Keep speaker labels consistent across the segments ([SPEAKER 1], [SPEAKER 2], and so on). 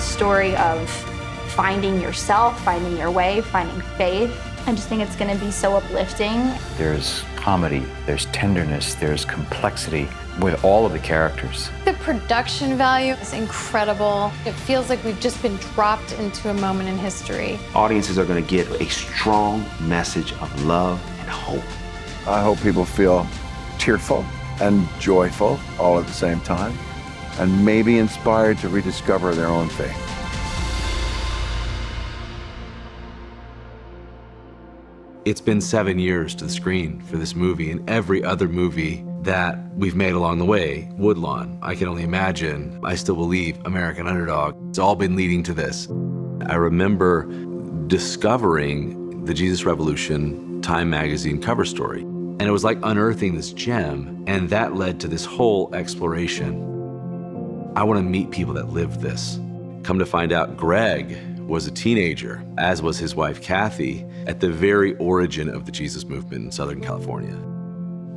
[SPEAKER 1] story of finding yourself, finding your way, finding faith. I just think it's going to be so uplifting.
[SPEAKER 2] There's comedy, there's tenderness, there's complexity with all of the characters.
[SPEAKER 3] The production value is incredible. It feels like we've just been dropped into a moment in history.
[SPEAKER 4] Audiences are going to get a strong message of love and hope.
[SPEAKER 5] I hope people feel tearful and joyful all at the same time, and maybe inspired to rediscover their own faith.
[SPEAKER 6] It's been 7 years to the screen for this movie and every other movie that we've made along the way. Woodlawn, I can only imagine, I Still Believe, American Underdog. It's all been leading to this. I remember discovering the Jesus Revolution Time magazine cover story. And it was like unearthing this gem, and that led to this whole exploration. I want to meet people that lived this. Come to find out, Greg was a teenager, as was his wife, Kathy, at the very origin of the Jesus movement in Southern California.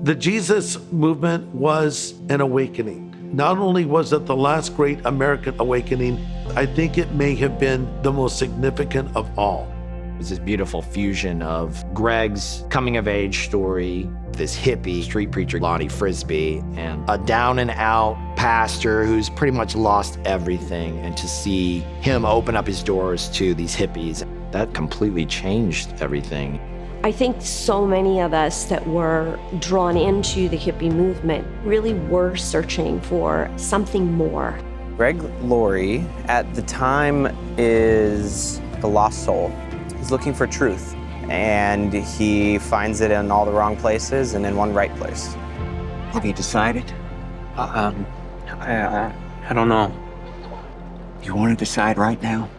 [SPEAKER 7] The Jesus movement was an awakening. Not only was it the last great American awakening, I think it may have been the most significant of all.
[SPEAKER 8] It was this beautiful fusion of Greg's coming-of-age story, this hippie street preacher, Lonnie Frisbee, and a down-and-out pastor who's pretty much lost everything. And to see him open up his doors to these hippies, that completely changed everything.
[SPEAKER 9] I think so many of us that were drawn into the hippie movement really were searching for something more.
[SPEAKER 10] Greg Laurie, at the time, is a lost soul. He's looking for truth, and he finds it in all the wrong places and in one right place.
[SPEAKER 11] Have you decided? I don't know. You want to decide right now?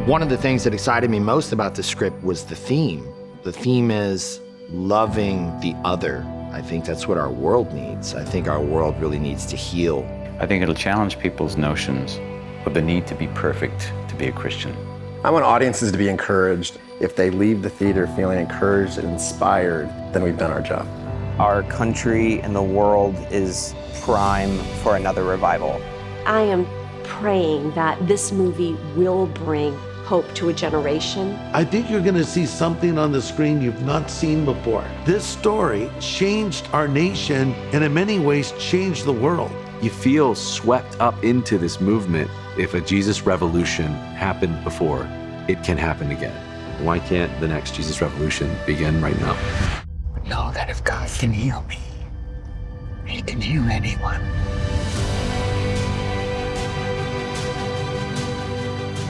[SPEAKER 8] One of the things that excited me most about the script was the theme. The theme is loving the other. I think that's what our world needs. I think our world really needs to heal.
[SPEAKER 2] I think it'll challenge people's notions of the need to be perfect to be a Christian.
[SPEAKER 12] I want audiences to be encouraged. If they leave the theater feeling encouraged and inspired, then we've done our job.
[SPEAKER 10] Our country and the world is prime for another revival.
[SPEAKER 9] I am praying that this movie will bring hope to a generation.
[SPEAKER 7] I think you're going to see something on the screen you've not seen before. This story changed our nation and in many ways changed the world.
[SPEAKER 6] You feel swept up into this movement. If a Jesus revolution happened before, it can happen again. Why can't the next Jesus revolution begin right now?
[SPEAKER 11] Know that if God can heal me, He can heal anyone.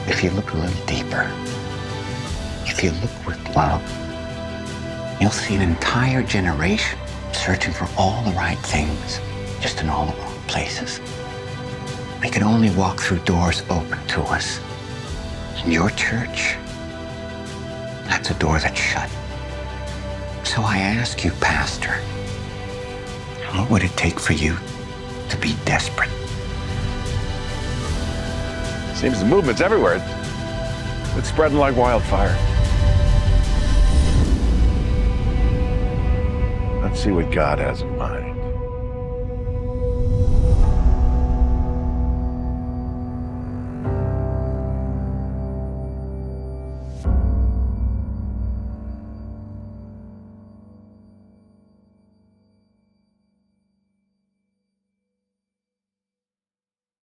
[SPEAKER 11] If you look a little deeper, if you look with love, you'll see an entire generation searching for all the right things, just in all the wrong places. We can only walk through doors open to us. And your church, that's a door that's shut. So I ask you, Pastor, what would it take for you to be desperate?
[SPEAKER 5] Seems the movement's everywhere. It's spreading like wildfire. Let's see what God has in mind.